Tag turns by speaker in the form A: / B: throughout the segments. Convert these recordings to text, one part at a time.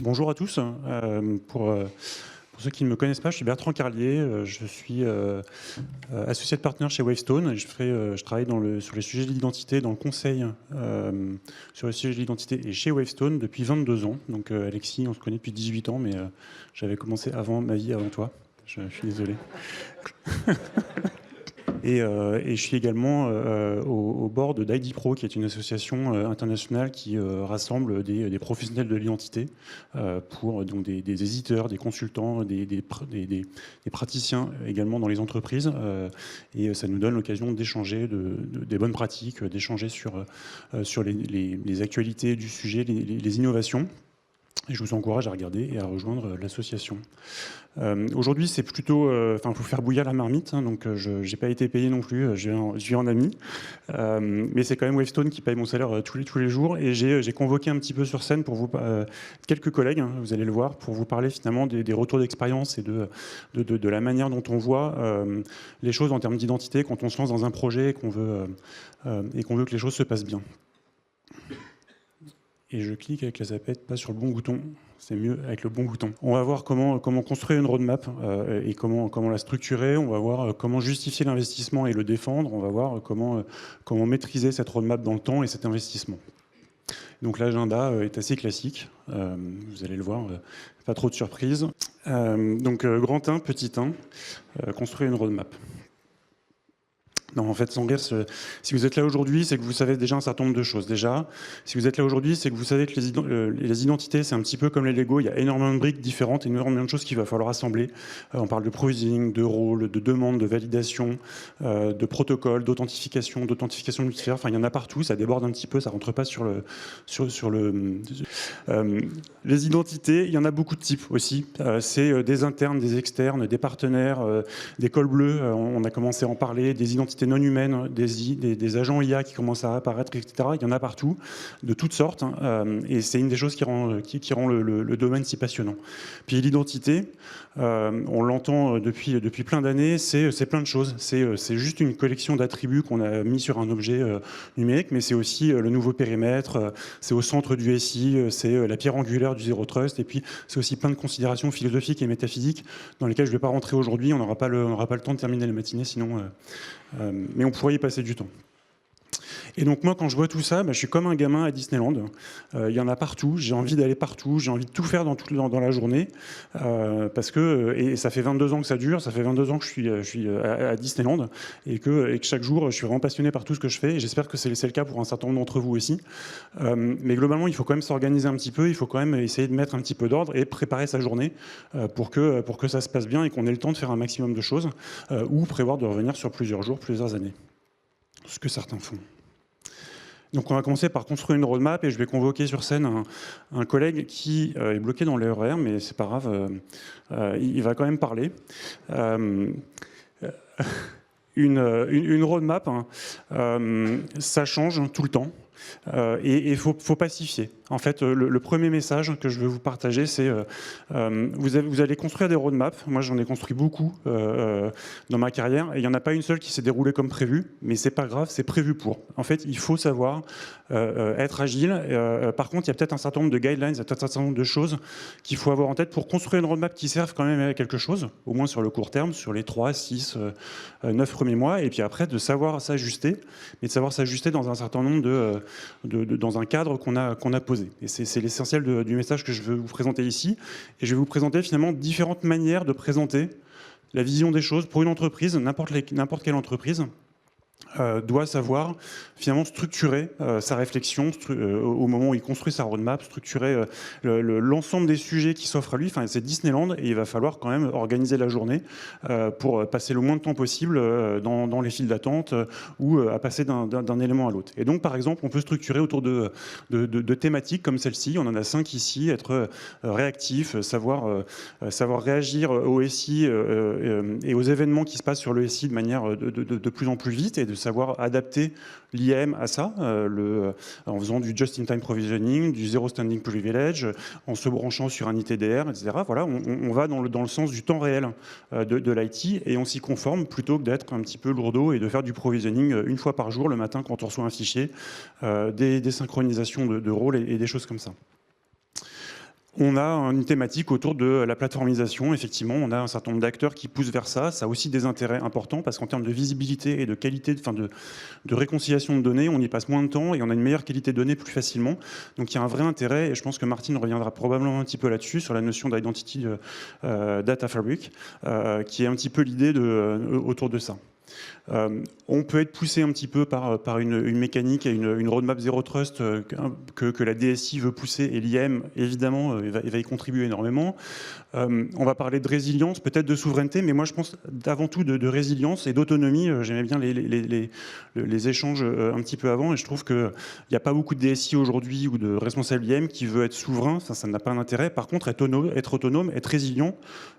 A: Bonjour à tous. Pour ceux qui ne me connaissent pas, je suis Bertrand Carlier. Je suis associé de partner chez Wavestone. Et je travaille sur les sujets de l'identité, dans le conseil sur les sujets de l'identité et chez Wavestone depuis 22 ans. Donc Alexis, on se connaît depuis 18 ans, mais j'avais commencé ma vie avant toi. Je suis désolé. Et je suis également au board d'ID Pro, qui est une association internationale qui rassemble des professionnels de l'identité pour donc des éditeurs, des consultants, des praticiens également dans les entreprises. Et ça nous donne l'occasion d'échanger des bonnes pratiques, d'échanger sur les actualités du sujet, les innovations. Et je vous encourage à regarder et à rejoindre l'association. Aujourd'hui, c'est plutôt... il faut faire bouillir la marmite, hein, donc je n'ai pas été payé non plus, je vis en ami. Mais c'est quand même Wavestone qui paye mon salaire tous les jours. Et j'ai convoqué un petit peu sur scène pour vous quelques collègues, hein, vous allez le voir, pour vous parler finalement des retours d'expérience et de la manière dont on voit les choses en termes d'identité quand on se lance dans un projet et qu'on veut que les choses se passent bien. Et je clique avec la zapette, pas sur le bon bouton. C'est mieux avec le bon bouton. On va voir comment construire une roadmap et comment la structurer. On va voir comment justifier l'investissement et le défendre. On va voir comment maîtriser cette roadmap dans le temps et cet investissement. Donc l'agenda est assez classique. Vous allez le voir, pas trop de surprises. Donc grand 1, petit 1, construire une roadmap. Non, en fait, sans rire, si vous êtes là aujourd'hui, c'est que vous savez déjà un certain nombre de choses. Déjà, si vous êtes là aujourd'hui, c'est que vous savez que les identités, c'est un petit peu comme les Lego. Il y a énormément de briques différentes, énormément de choses qu'il va falloir assembler. On parle de provisioning, de rôle, de demande, de validation, de protocole, d'authentification multifacteur. Enfin, il y en a partout. Ça déborde un petit peu. Ça rentre pas sur le. Les identités, il y en a beaucoup de types aussi. C'est des internes, des externes, des partenaires, des cols bleus. On a commencé à en parler. Des identités non humaines, des agents IA qui commencent à apparaître, etc. Il y en a partout, de toutes sortes, et c'est une des choses qui rend le domaine si passionnant. Puis l'identité, on l'entend depuis plein d'années, c'est plein de choses. C'est juste une collection d'attributs qu'on a mis sur un objet numérique, mais c'est aussi le nouveau périmètre, c'est au centre du SI, c'est la pierre angulaire du Zero Trust, et puis c'est aussi plein de considérations philosophiques et métaphysiques dans lesquelles je ne vais pas rentrer aujourd'hui, on n'aura pas le temps de terminer la matinée, sinon... mais on pourrait y passer du temps. Et donc moi, quand je vois tout ça, je suis comme un gamin à Disneyland. Il y en a partout, j'ai envie d'aller partout, j'ai envie de tout faire dans la journée. Parce que, et ça fait 22 ans que ça dure, ça fait 22 ans que je suis à Disneyland, et que chaque jour, je suis vraiment passionné par tout ce que je fais, et j'espère que c'est le cas pour un certain nombre d'entre vous aussi. Mais globalement, il faut quand même s'organiser un petit peu, il faut quand même essayer de mettre un petit peu d'ordre et préparer sa journée pour que ça se passe bien et qu'on ait le temps de faire un maximum de choses, ou prévoir de revenir sur plusieurs jours, plusieurs années. Ce que certains font. Donc on va commencer par construire une roadmap et je vais convoquer sur scène un collègue qui est bloqué dans l'horaire, mais c'est pas grave, il va quand même parler. Une roadmap, ça change tout le temps. Et il faut pacifier. En fait, le premier message que je veux vous partager, c'est vous allez construire des roadmaps. Moi, j'en ai construit beaucoup dans ma carrière, et il n'y en a pas une seule qui s'est déroulée comme prévu, mais c'est pas grave, c'est prévu pour. En fait, il faut savoir être agile. Par contre, il y a peut-être un certain nombre de guidelines, il y a peut-être un certain nombre de choses qu'il faut avoir en tête pour construire une roadmap qui serve quand même à quelque chose, au moins sur le court terme, sur les 3, 6, 9 premiers mois, et puis après, de savoir s'ajuster, mais de savoir s'ajuster dans un certain nombre dans un cadre qu'on a posé. Et c'est l'essentiel du message que je veux vous présenter ici. Et je vais vous présenter finalement différentes manières de présenter la vision des choses pour une entreprise, n'importe quelle entreprise. Doit savoir finalement structurer sa réflexion au moment où il construit sa roadmap, structurer l'ensemble des sujets qui s'offrent à lui. Enfin, c'est Disneyland et il va falloir quand même organiser la journée pour passer le moins de temps possible dans les files d'attente ou à passer d'un élément à l'autre. Et donc, par exemple, on peut structurer autour de thématiques comme celle-ci. On en a 5 ici. Être réactif, savoir réagir au SI et aux événements qui se passent sur le SI de manière de plus en plus vite et de savoir adapter l'IAM à ça, en faisant du just-in-time provisioning, du zero standing privilege, en se branchant sur un ITDR, etc. Voilà, on va dans le sens du temps réel de l'IT et on s'y conforme plutôt que d'être un petit peu lourdeau et de faire du provisioning une fois par jour le matin quand on reçoit un fichier, des synchronisations de rôles et des choses comme ça. On a une thématique autour de la plateformisation. Effectivement, on a un certain nombre d'acteurs qui poussent vers ça. Ça a aussi des intérêts importants parce qu'en termes de visibilité et de qualité, de réconciliation de données, on y passe moins de temps et on a une meilleure qualité de données plus facilement. Donc il y a un vrai intérêt et je pense que Martine reviendra probablement un petit peu là-dessus sur la notion d'identity data fabric, qui est un petit peu l'idée autour de ça. On peut être poussé un petit peu par une mécanique et une roadmap Zero Trust que la DSI veut pousser, et l'IAM, évidemment, il va y contribuer énormément. On va parler de résilience, peut-être de souveraineté, mais moi je pense avant tout de résilience et d'autonomie. J'aimais bien les échanges un petit peu avant, et je trouve qu'il n'y a pas beaucoup de DSI aujourd'hui ou de responsables IAM qui veut être souverain, ça n'a pas d'intérêt. Par contre, être autonome, être résilient,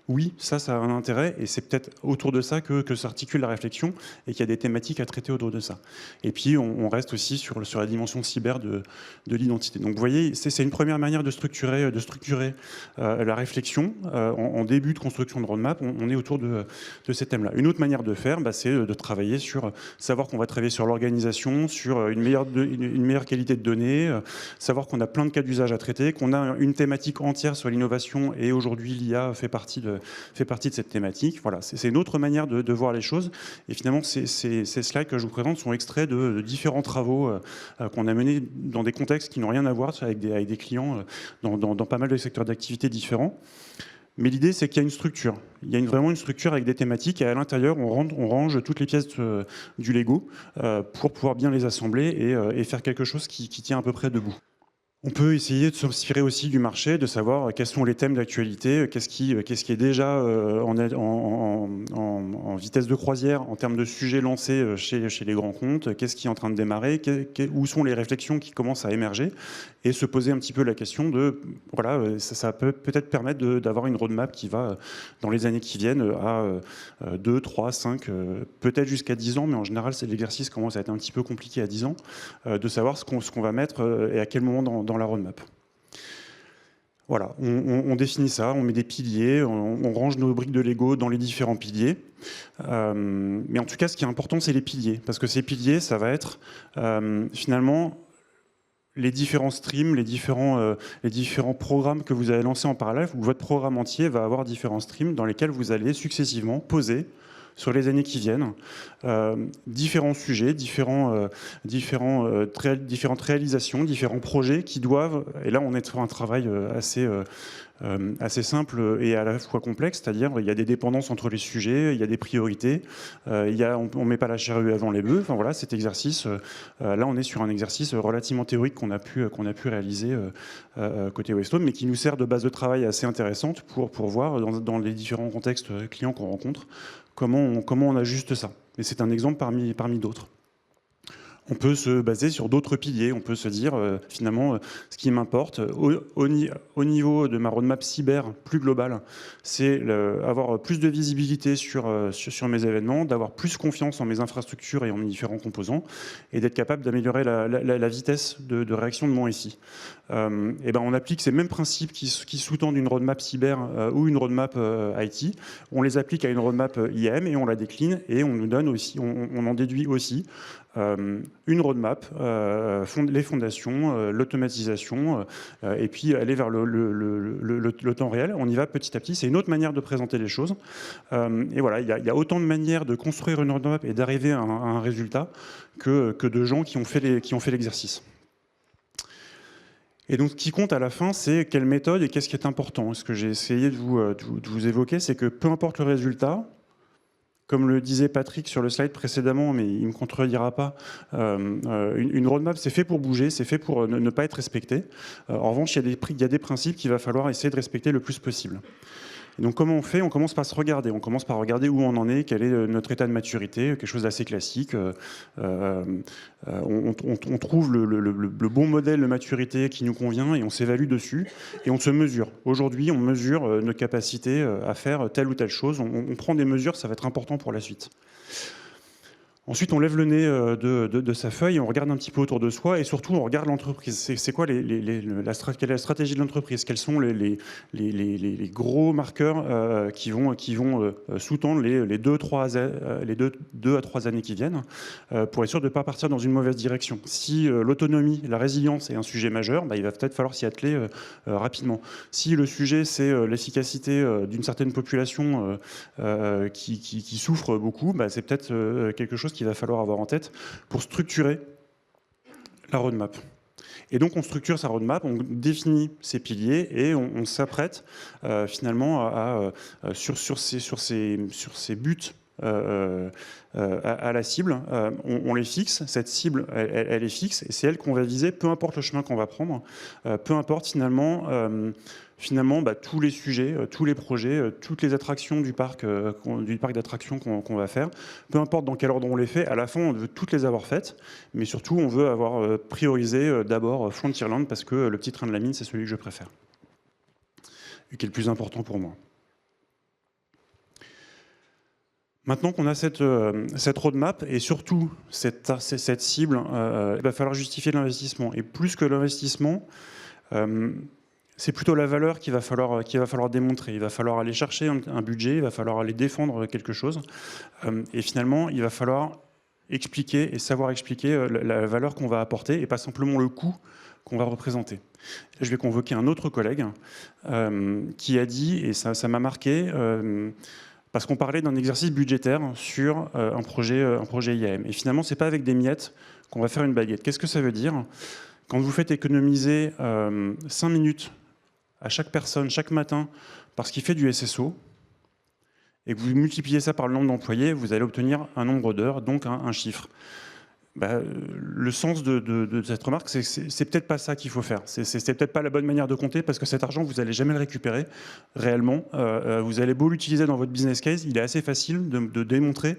A: oui, ça a un intérêt, et c'est peut-être autour de ça que s'articule la réflexion, et qu'il y a des thématiques à traiter autour de ça. Et puis, on reste aussi sur la dimension cyber de l'identité. Donc, vous voyez, c'est une première manière de structurer la réflexion. En début de construction de roadmap, on est autour de ces thèmes-là. Une autre manière de faire, c'est de travailler sur, savoir qu'on va travailler sur l'organisation, sur une meilleure qualité de données, savoir qu'on a plein de cas d'usage à traiter, qu'on a une thématique entière sur l'innovation, et aujourd'hui, l'IA fait partie de cette thématique. Voilà, c'est une autre manière de voir les choses. Et finalement, ces slides que je vous présente sont extraits de différents travaux qu'on a menés dans des contextes qui n'ont rien à voir avec des clients dans pas mal de secteurs d'activité différents. Mais l'idée, c'est qu'il y a une structure. Il y a vraiment une structure avec des thématiques, et à l'intérieur, on range toutes les pièces du Lego pour pouvoir bien les assembler et faire quelque chose qui tient à peu près debout. On peut essayer de s'inspirer aussi du marché, de savoir quels sont les thèmes d'actualité, qu'est-ce qui est déjà en vitesse de croisière en termes de sujets lancés chez les grands comptes, qu'est-ce qui est en train de démarrer, où sont les réflexions qui commencent à émerger, et se poser un petit peu la question de, voilà, ça peut peut-être permettre d'avoir une roadmap qui va, dans les années qui viennent, à 2, 3, 5, peut-être jusqu'à 10 ans, mais en général, l'exercice commence à être un petit peu compliqué à 10 ans, de savoir ce qu'on va mettre et à quel moment dans la roadmap. Voilà, on définit ça, on met des piliers, on range nos briques de Lego dans les différents piliers. Mais en tout cas, ce qui est important, c'est les piliers. Parce que ces piliers, ça va être finalement les différents streams, les différents programmes que vous allez lancer en parallèle, où votre programme entier va avoir différents streams dans lesquels vous allez successivement poser sur les années qui viennent, différents sujets, différentes réalisations, différents projets qui doivent, et là on est sur un travail assez simple et à la fois complexe, c'est-à-dire il y a des dépendances entre les sujets, il y a des priorités, on ne met pas la charrue avant les bœufs. Enfin voilà, cet exercice, là on est sur un exercice relativement théorique qu'on a pu réaliser côté Westone, mais qui nous sert de base de travail assez intéressante pour voir dans les différents contextes clients qu'on rencontre comment on ajuste ça. Et c'est un exemple parmi d'autres. On peut se baser sur d'autres piliers. On peut se dire, finalement, ce qui m'importe au niveau de ma roadmap cyber plus globale, c'est avoir plus de visibilité sur mes événements, d'avoir plus confiance en mes infrastructures et en mes différents composants, et d'être capable d'améliorer la vitesse de réaction de mon SI. Et ben on applique ces mêmes principes qui sous-tendent une roadmap cyber ou une roadmap IT. On les applique à une roadmap IAM et on la décline, et on nous donne aussi, on en déduit aussi une roadmap, les fondations, l'automatisation, et puis aller vers le temps réel. On y va petit à petit. C'est une autre manière de présenter les choses. Et voilà, il y a autant de manières de construire une roadmap et d'arriver à un résultat que de gens qui ont fait l'exercice. Et donc, ce qui compte à la fin, c'est quelle méthode et qu'est-ce qui est important. Ce que j'ai essayé de vous évoquer, c'est que peu importe le résultat, comme le disait Patrick sur le slide précédemment, mais il ne me contredira pas, une roadmap, c'est fait pour bouger, c'est fait pour ne pas être respecté. En revanche, il y a des principes qu'il va falloir essayer de respecter le plus possible. Et donc, comment on fait? On commence par se regarder. On commence par regarder où on en est, quel est notre état de maturité, quelque chose d'assez classique. On trouve le bon modèle de maturité qui nous convient et on s'évalue dessus et on se mesure. Aujourd'hui, on mesure nos capacités à faire telle ou telle chose. On prend des mesures, ça va être important pour la suite. Ensuite, on lève le nez de sa feuille, on regarde un petit peu autour de soi et surtout, on regarde l'entreprise. C'est quoi quelle est la stratégie de l'entreprise? Quels sont les gros marqueurs qui vont sous-tendre les 2 à 3 années qui viennent pour être sûr de ne pas partir dans une mauvaise direction. Si l'autonomie, la résilience est un sujet majeur, il va peut-être falloir s'y atteler rapidement. Si le sujet, c'est l'efficacité d'une certaine population qui souffre beaucoup, c'est peut-être quelque chose qu'il va falloir avoir en tête pour structurer la roadmap. Et donc on structure sa roadmap, on définit ses piliers et on s'apprête finalement sur ces buts à la cible. On les fixe, cette cible elle est fixe et c'est elle qu'on va viser, peu importe le chemin qu'on va prendre, peu importe finalement tous les sujets, tous les projets, toutes les attractions du parc d'attractions qu'on va faire, peu importe dans quel ordre on les fait, à la fin on veut toutes les avoir faites, mais surtout on veut avoir priorisé d'abord Frontierland parce que le petit train de la mine c'est celui que je préfère et qui est le plus important pour moi. Maintenant qu'on a cette roadmap et surtout cette cible, il va falloir justifier l'investissement. Et plus que l'investissement, c'est plutôt la valeur qu'il va falloir démontrer. Il va falloir aller chercher un budget, il va falloir aller défendre quelque chose. Et finalement, il va falloir expliquer et savoir expliquer la valeur qu'on va apporter et pas simplement le coût qu'on va représenter. Je vais convoquer un autre collègue qui a dit, et ça m'a marqué, parce qu'on parlait d'un exercice budgétaire sur un projet IAM. Et finalement, ce n'est pas avec des miettes qu'on va faire une baguette. Qu'est-ce que ça veut dire? Quand vous faites économiser 5 minutes à chaque personne, chaque matin, parce qu'il fait du SSO, et que vous multipliez ça par le nombre d'employés, vous allez obtenir un nombre d'heures, donc un chiffre. Le sens de cette remarque, c'est peut-être pas ça qu'il faut faire. C'est peut-être pas la bonne manière de compter parce que cet argent, vous n'allez jamais le récupérer réellement. Vous allez beau l'utiliser dans votre business case, il est assez facile de démontrer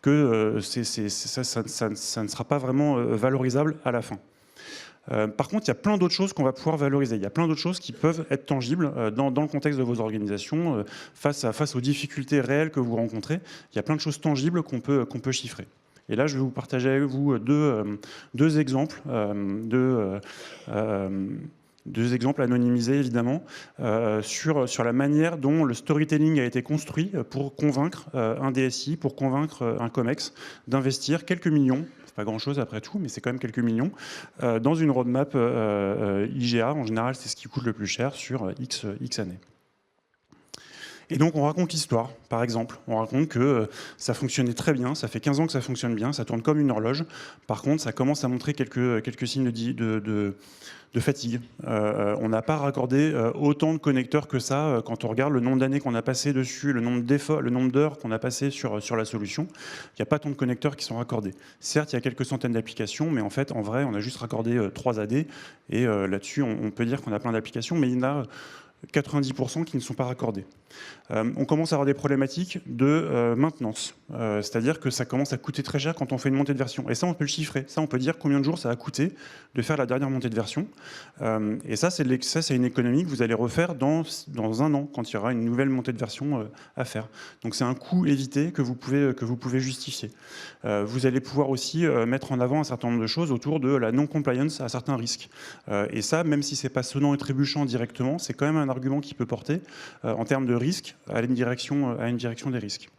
A: que ça ne sera pas vraiment valorisable à la fin. Par contre, il y a plein d'autres choses qu'on va pouvoir valoriser. Il y a plein d'autres choses qui peuvent être tangibles dans le contexte de vos organisations, face aux difficultés réelles que vous rencontrez. Il y a plein de choses tangibles qu'on peut chiffrer. Et là, je vais vous partager avec vous deux exemples, deux exemples anonymisés évidemment, sur la manière dont le storytelling a été construit pour convaincre un DSI, pour convaincre un COMEX d'investir quelques millions. C'est pas grand-chose après tout, mais c'est quand même quelques millions, dans une roadmap IGA. En général, c'est ce qui coûte le plus cher sur X années. Et donc on raconte l'histoire, par exemple. On raconte que ça fonctionnait très bien, ça fait 15 ans que ça fonctionne bien, ça tourne comme une horloge. Par contre, ça commence à montrer quelques signes de fatigue. On n'a pas raccordé autant de connecteurs que ça quand on regarde le nombre d'années qu'on a passé dessus, le nombre d'heures qu'on a passé sur la solution. Il n'y a pas tant de connecteurs qui sont raccordés. Certes, il y a quelques centaines d'applications, mais en fait, en vrai, on a juste raccordé 3 AD. Et là-dessus, on peut dire qu'on a plein d'applications, mais il y en a 90% qui ne sont pas raccordés. On commence à avoir des problématiques de maintenance. C'est-à-dire que ça commence à coûter très cher quand on fait une montée de version. Et ça, on peut le chiffrer. Ça, on peut dire combien de jours ça a coûté de faire la dernière montée de version. Et ça, c'est une économie que vous allez refaire dans 1 an, quand il y aura une nouvelle montée de version à faire. Donc c'est un coût évité que vous pouvez justifier. Vous allez pouvoir aussi mettre en avant un certain nombre de choses autour de la non-compliance à certains risques. Et ça, même si c'est pas sonnant et trébuchant directement, c'est quand même un argument qui peut porter en termes de risque à une direction des risques.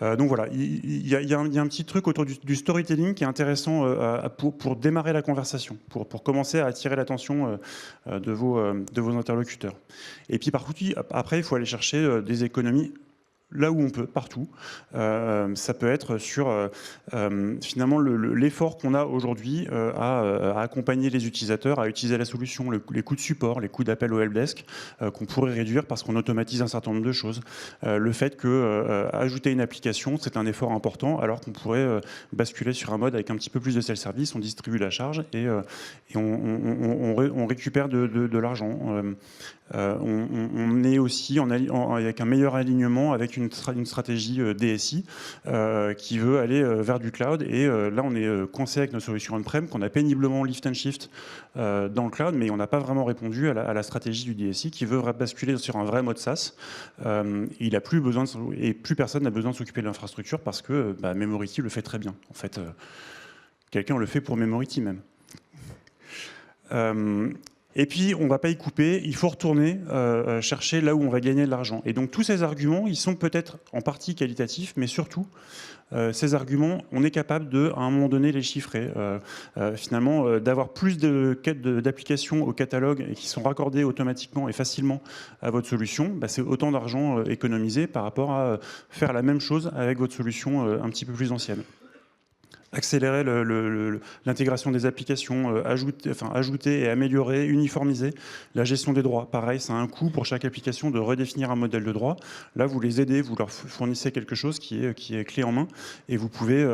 A: Donc voilà, il y a un petit truc autour du storytelling qui est intéressant pour démarrer la conversation, pour commencer à attirer l'attention de vos interlocuteurs. Et puis par contre, après, il faut aller chercher des économies là où on peut, partout. Ça peut être sur finalement l'effort qu'on a aujourd'hui à accompagner les utilisateurs, à utiliser la solution, les coûts de support, les coûts d'appel au helpdesk qu'on pourrait réduire parce qu'on automatise un certain nombre de choses. Le fait que ajouter une application, c'est un effort important alors qu'on pourrait basculer sur un mode avec un petit peu plus de self-service, on distribue la charge et on récupère de l'argent. on est aussi avec un meilleur alignement avec une stratégie DSI qui veut aller vers du cloud. Et là, on est coincé avec nos solutions on-prem qu'on a péniblement lift and shift dans le cloud, mais on n'a pas vraiment répondu à la stratégie du DSI qui veut basculer sur un vrai mode SaaS. Il a plus besoin et plus personne n'a besoin de s'occuper de l'infrastructure parce que Memority le fait très bien. En fait, quelqu'un le fait pour Memority même. Et puis, on ne va pas y couper, il faut retourner chercher là où on va gagner de l'argent. Et donc, tous ces arguments, ils sont peut-être en partie qualitatifs, mais surtout, ces arguments, on est capable de, à un moment donné, les chiffrer. Finalement, d'avoir plus d'applications au catalogue et qui sont raccordées automatiquement et facilement à votre solution, c'est autant d'argent économisé par rapport à faire la même chose avec votre solution un petit peu plus ancienne. Accélérer l'intégration des applications, ajouter et améliorer, uniformiser la gestion des droits. Pareil, ça a un coût pour chaque application de redéfinir un modèle de droit. Là, vous les aidez, vous leur fournissez quelque chose qui est clé en main et vous pouvez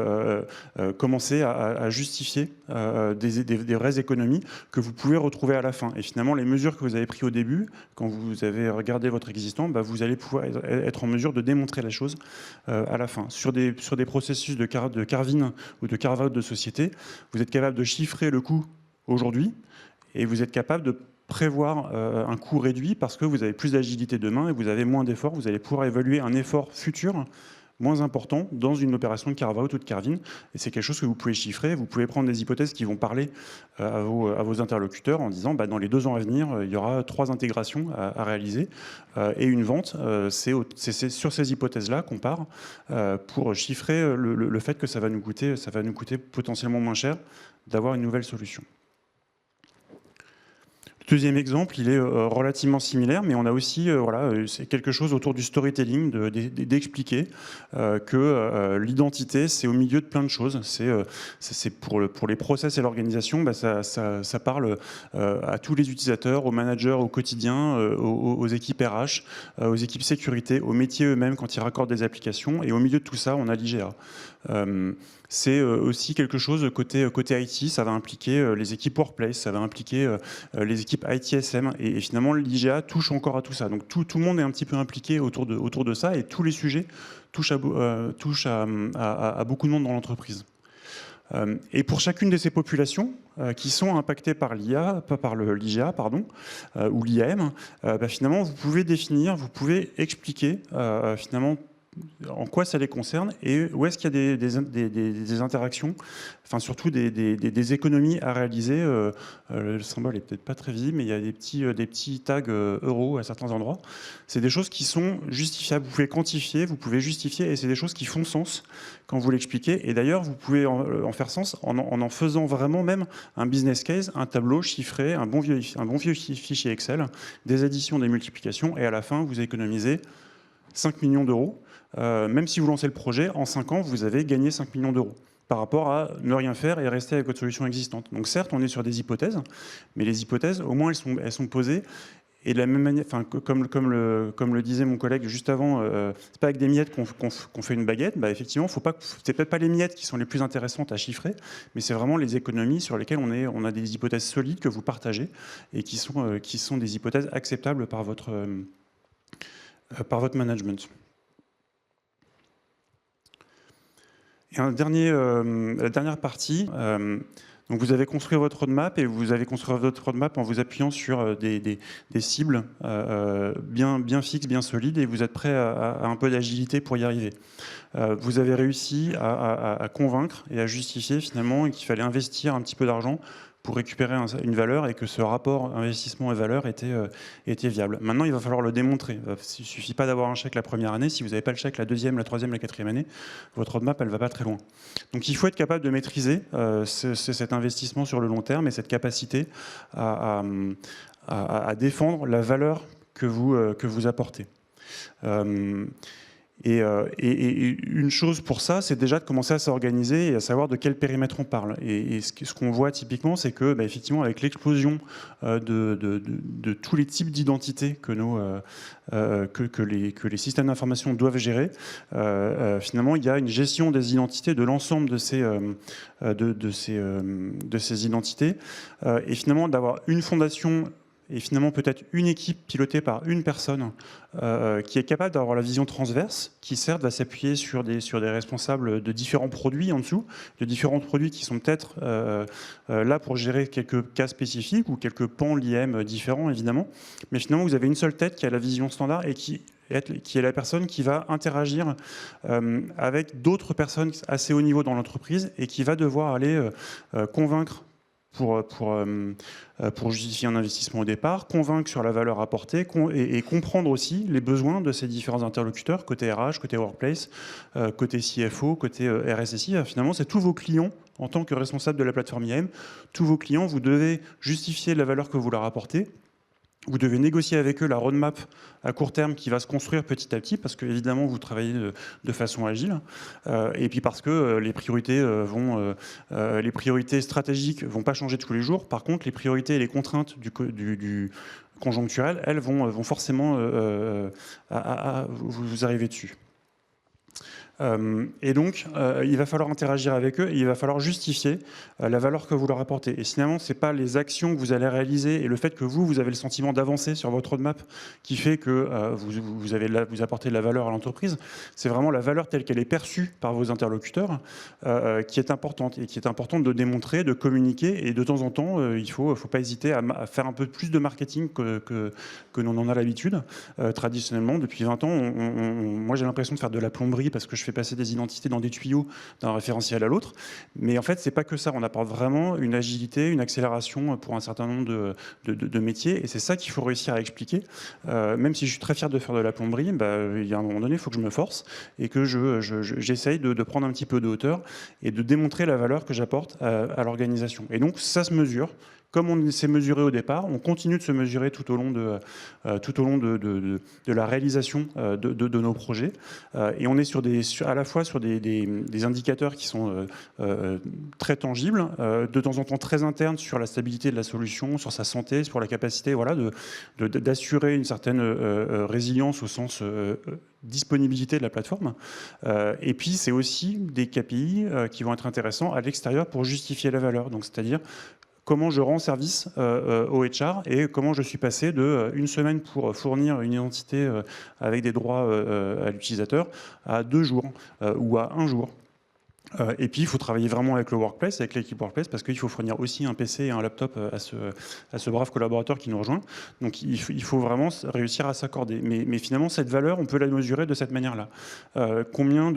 A: commencer à justifier des vraies économies que vous pouvez retrouver à la fin. Et finalement, les mesures que vous avez prises au début, quand vous avez regardé votre existant, vous allez pouvoir être en mesure de démontrer la chose à la fin. Sur des processus de carve-in ou de carve-out de société, vous êtes capable de chiffrer le coût aujourd'hui et vous êtes capable de prévoir un coût réduit parce que vous avez plus d'agilité demain et vous avez moins d'efforts. Vous allez pouvoir évaluer un effort futur moins important dans une opération de carve-out ou de carve-in. Et c'est quelque chose que vous pouvez chiffrer. Vous pouvez prendre des hypothèses qui vont parler à vos interlocuteurs en disant dans les 2 ans à venir, il y aura 3 intégrations à réaliser et une vente. C'est sur ces hypothèses-là qu'on part pour chiffrer le fait que ça va nous coûter potentiellement moins cher d'avoir une nouvelle solution. Le deuxième exemple, il est relativement similaire, mais on a aussi c'est quelque chose autour du storytelling, d'expliquer que l'identité, c'est au milieu de plein de choses. C'est pour les process et l'organisation, ça parle à tous les utilisateurs, aux managers au quotidien, aux équipes RH, aux équipes sécurité, aux métiers eux-mêmes quand ils raccordent des applications. Et au milieu de tout ça, on a l'IGA. C'est aussi quelque chose côté IT, ça va impliquer les équipes Workplace, ça va impliquer les équipes ITSM, et finalement l'IGA touche encore à tout ça. Donc tout le monde est un petit peu impliqué autour de ça, et tous les sujets touchent à beaucoup de monde dans l'entreprise. Et pour chacune de ces populations qui sont impactées par l'IGA, ou l'IAM, finalement vous pouvez définir, vous pouvez expliquer finalement en quoi ça les concerne et où est-ce qu'il y a des interactions, enfin surtout des économies à réaliser. Le symbole est peut-être pas très visible, mais il y a des petits tags euros à certains endroits. C'est des choses qui sont justifiables. Vous pouvez quantifier, vous pouvez justifier, et c'est des choses qui font sens quand vous l'expliquez. Et d'ailleurs, vous pouvez en faire sens en faisant vraiment même un business case, un tableau chiffré, un bon vieux fichier Excel, des additions, des multiplications, et à la fin, vous économisez 5 millions d'euros. Même si vous lancez le projet, en 5 ans, vous avez gagné 5 millions d'euros par rapport à ne rien faire et rester avec votre solution existante. Donc certes, on est sur des hypothèses, mais les hypothèses, au moins, elles sont posées. Et de la même manière, comme le disait mon collègue juste avant, c'est pas avec des miettes qu'on fait une baguette. Effectivement, c'est peut-être pas les miettes qui sont les plus intéressantes à chiffrer, mais c'est vraiment les économies sur lesquelles on a des hypothèses solides que vous partagez et qui sont des hypothèses acceptables par votre management. Et la dernière partie, donc vous avez construit votre roadmap, et vous avez construit votre roadmap en vous appuyant sur des cibles bien fixes, bien solides, et vous êtes prêt à un peu d'agilité pour y arriver. Vous avez réussi à convaincre et à justifier finalement qu'il fallait investir un petit peu d'argent pour récupérer une valeur, et que ce rapport investissement et valeur était viable. Maintenant, il va falloir le démontrer. Il ne suffit pas d'avoir un chèque la première année. Si vous n'avez pas le chèque la deuxième, la troisième, la quatrième année, votre roadmap, elle ne va pas très loin. Donc il faut être capable de maîtriser cet investissement sur le long terme et cette capacité à défendre la valeur que vous apportez. Et une chose pour ça, c'est déjà de commencer à s'organiser et à savoir de quel périmètre on parle. Et ce qu'on voit typiquement, c'est que, effectivement, avec l'explosion de tous les types d'identités que les systèmes d'information doivent gérer, finalement, il y a une gestion des identités, de l'ensemble de ces identités, et finalement d'avoir une fondation et finalement peut-être une équipe pilotée par une personne qui est capable d'avoir la vision transverse, qui certes va s'appuyer sur des responsables de différents produits en dessous, de différents produits qui sont peut-être là pour gérer quelques cas spécifiques ou quelques pans l'IM différents évidemment, mais finalement vous avez une seule tête qui a la vision standard et qui est la personne qui va interagir avec d'autres personnes assez haut niveau dans l'entreprise et qui va devoir aller convaincre pour justifier un investissement au départ, convaincre sur la valeur apportée et comprendre aussi les besoins de ces différents interlocuteurs, côté RH, côté Workplace, côté CFO, côté RSSI. Finalement, c'est tous vos clients en tant que responsable de la plateforme IAM. Tous vos clients, vous devez justifier la valeur que vous leur apportez. Vous devez négocier avec eux la roadmap à court terme qui va se construire petit à petit parce que évidemment vous travaillez de façon agile et puis parce que les priorités stratégiques vont pas changer tous les jours. Par contre, les priorités et les contraintes du conjoncturel, elles vont forcément vous arriver dessus. Et donc, il va falloir interagir avec eux et il va falloir justifier la valeur que vous leur apportez. Et finalement, ce n'est pas les actions que vous allez réaliser et le fait que vous avez le sentiment d'avancer sur votre roadmap qui fait que vous apportez de la valeur à l'entreprise. C'est vraiment la valeur telle qu'elle est perçue par vos interlocuteurs qui est importante et qui est importante de démontrer, de communiquer. Et de temps en temps, il ne faut pas hésiter à faire un peu plus de marketing que l'on en a l'habitude. Traditionnellement, depuis 20 ans, moi j'ai l'impression de faire de la plomberie parce que je fais passer des identités dans des tuyaux d'un référentiel à l'autre. Mais en fait, c'est pas que ça. On apporte vraiment une agilité, une accélération pour un certain nombre de métiers. Et c'est ça qu'il faut réussir à expliquer. Même si je suis très fier de faire de la plomberie, il y a un moment donné, il faut que je me force et que j'essaye de prendre un petit peu de hauteur et de démontrer la valeur que j'apporte à l'organisation. Et donc, ça se mesure. Comme on s'est mesuré au départ, on continue de se mesurer tout au long de la réalisation de nos projets. Et on est à la fois sur des indicateurs qui sont très tangibles, de temps en temps très internes sur la stabilité de la solution, sur sa santé, sur la capacité d'assurer une certaine résilience au sens disponibilité de la plateforme. Et puis, c'est aussi des KPI qui vont être intéressants à l'extérieur pour justifier la valeur. Donc, c'est-à-dire comment je rends service au HR et comment je suis passé de une semaine pour fournir une identité avec des droits à l'utilisateur à 2 jours ou à 1 jour. Et puis, il faut travailler vraiment avec le Workplace, avec l'équipe Workplace, parce qu'il faut fournir aussi un PC et un laptop à ce brave collaborateur qui nous rejoint. Donc, il faut vraiment réussir à s'accorder. Mais finalement, cette valeur, on peut la mesurer de cette manière-là. Combien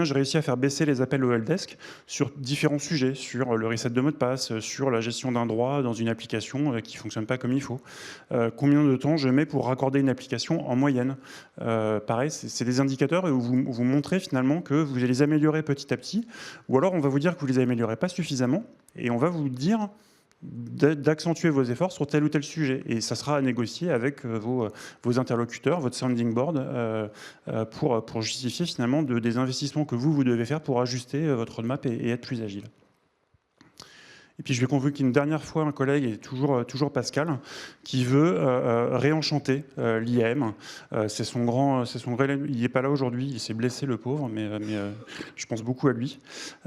A: j'ai réussi à faire baisser les appels au helpdesk sur différents sujets, sur le reset de mot de passe, sur la gestion d'un droit dans une application qui ne fonctionne pas comme il faut. Combien de temps je mets pour raccorder une application en moyenne. Pareil, c'est des indicateurs où vous montrez finalement que vous allez les améliorer petit à petit. Ou alors, on va vous dire que vous ne les améliorez pas suffisamment et on va vous dire d'accentuer vos efforts sur tel ou tel sujet. Et ça sera à négocier avec vos interlocuteurs, votre sounding board, pour justifier finalement des investissements que vous devez faire pour ajuster votre roadmap et être plus agile. Et puis je vais convoquer une dernière fois un collègue, et toujours Pascal, qui veut réenchanter l'IAM. C'est son grand il n'est pas là aujourd'hui, il s'est blessé le pauvre, mais je pense beaucoup à lui.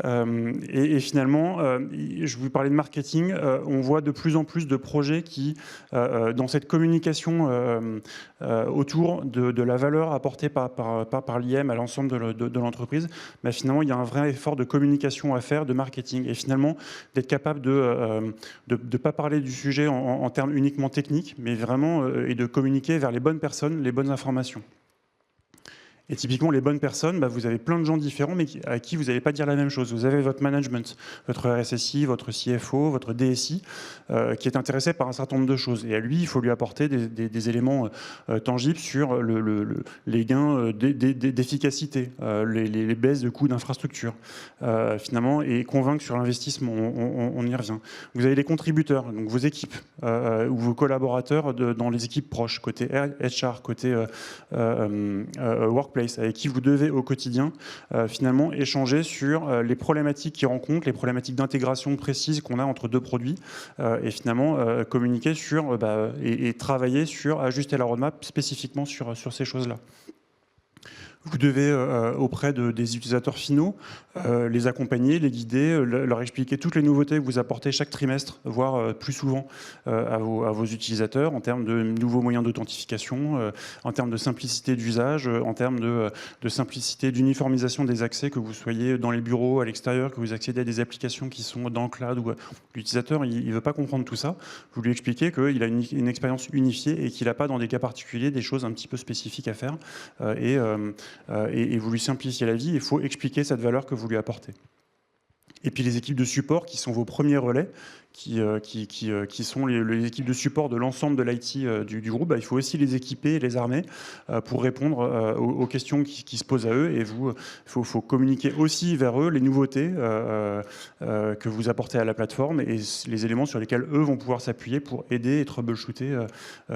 A: Et finalement, je vous parlais de marketing, on voit de plus en plus de projets qui, dans cette communication autour de la valeur apportée par l'IAM à l'ensemble de l'entreprise, finalement il y a un vrai effort de communication à faire, de marketing, et finalement d'être capable de ne pas parler du sujet en termes uniquement techniques, mais vraiment et de communiquer vers les bonnes personnes, les bonnes informations. Et typiquement, les bonnes personnes, vous avez plein de gens différents, mais à qui vous n'allez pas dire la même chose. Vous avez votre management, votre RSSI, votre CFO, votre DSI, qui est intéressé par un certain nombre de choses. Et à lui, il faut lui apporter des éléments tangibles sur les gains d'efficacité, les baisses de coûts d'infrastructure, finalement, et convaincre sur l'investissement. On y revient. Vous avez les contributeurs, donc vos équipes ou vos collaborateurs dans les équipes proches, côté HR, côté Workplace, avec qui vous devez au quotidien finalement échanger sur les problématiques qu'ils rencontrent, les problématiques d'intégration précises qu'on a entre deux produits et finalement communiquer sur et travailler sur ajuster la roadmap spécifiquement sur ces choses-là. Vous devez, auprès des utilisateurs finaux, les accompagner, les guider, leur expliquer toutes les nouveautés que vous apportez chaque trimestre, voire plus souvent à vos utilisateurs, en termes de nouveaux moyens d'authentification, en termes de simplicité d'usage, en termes de simplicité d'uniformisation des accès, que vous soyez dans les bureaux, à l'extérieur, que vous accédez à des applications qui sont dans le cloud. Ou l'utilisateur, il ne veut pas comprendre tout ça. Vous lui expliquez qu'il a une expérience unifiée et qu'il n'a pas, dans des cas particuliers, des choses un petit peu spécifiques à faire. Et vous lui simplifiez la vie, il faut expliquer cette valeur que vous lui apportez. Et puis les équipes de support qui sont vos premiers relais, qui sont les équipes de support de l'ensemble de l'IT du groupe, il faut aussi les équiper et les armer pour répondre aux questions qui se posent à eux. Et il faut communiquer aussi vers eux les nouveautés que vous apportez à la plateforme et les éléments sur lesquels eux vont pouvoir s'appuyer pour aider et troubleshooter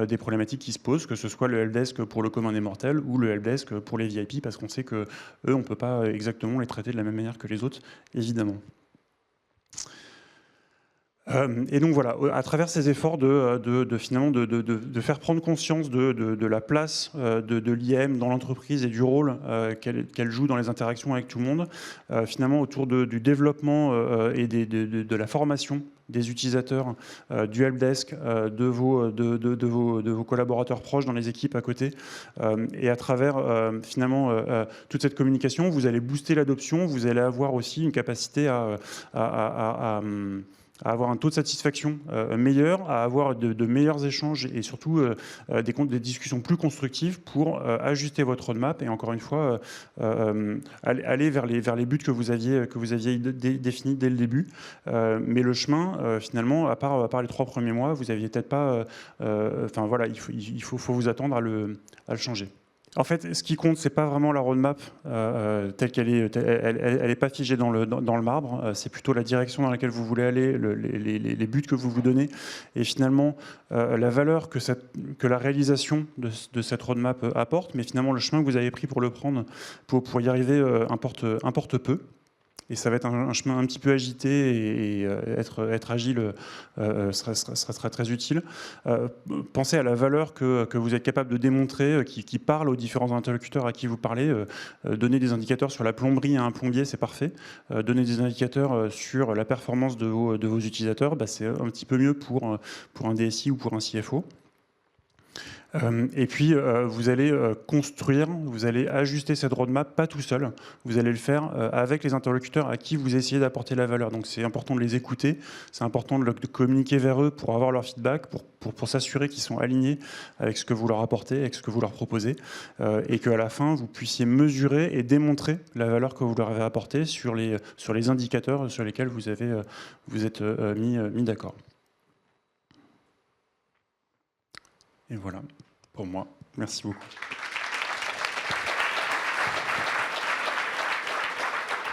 A: des problématiques qui se posent, que ce soit le helpdesk pour le commun des mortels ou le helpdesk pour les VIP, parce qu'on sait qu'eux, on ne peut pas exactement les traiter de la même manière que les autres, évidemment. Et donc voilà, à travers ces efforts finalement de faire prendre conscience de la place de l'IAM dans l'entreprise et du rôle qu'elle joue dans les interactions avec tout le monde, finalement autour du développement et de la formation des utilisateurs, du helpdesk, de vos collaborateurs proches dans les équipes à côté. Et à travers finalement toute cette communication, vous allez booster l'adoption, vous allez avoir aussi une capacité à avoir un taux de satisfaction meilleur, à avoir de meilleurs échanges et surtout des discussions plus constructives pour ajuster votre roadmap et encore une fois aller vers les buts que vous aviez définis dès le début. Mais le chemin, finalement, à part les 3 premiers mois, vous n'aviez peut-être pas... Enfin voilà, il faut vous attendre à le changer. En fait, ce qui compte, c'est pas vraiment la roadmap telle qu'elle est. Elle n'est pas figée dans le marbre. C'est plutôt la direction dans laquelle vous voulez aller, les buts que vous vous donnez, et finalement la valeur que la réalisation de cette roadmap apporte. Mais finalement, le chemin que vous avez pris pour le prendre, pour y arriver, importe peu. Et ça va être un chemin un petit peu agité et être agile sera très utile. Pensez à la valeur que vous êtes capable de démontrer, qui parle aux différents interlocuteurs à qui vous parlez. Donner des indicateurs sur la plomberie à un plombier, c'est parfait. Donner des indicateurs sur la performance de vos utilisateurs, c'est un petit peu mieux pour un DSI ou pour un CFO. Et puis, vous allez construire, vous allez ajuster cette roadmap, pas tout seul. Vous allez le faire avec les interlocuteurs à qui vous essayez d'apporter la valeur. Donc, c'est important de les écouter, c'est important de communiquer vers eux pour avoir leur feedback, pour s'assurer qu'ils sont alignés avec ce que vous leur apportez, avec ce que vous leur proposez, et qu'à la fin, vous puissiez mesurer et démontrer la valeur que vous leur avez apportée sur les indicateurs sur lesquels vous êtes mis d'accord. Et voilà, pour moi. Merci beaucoup.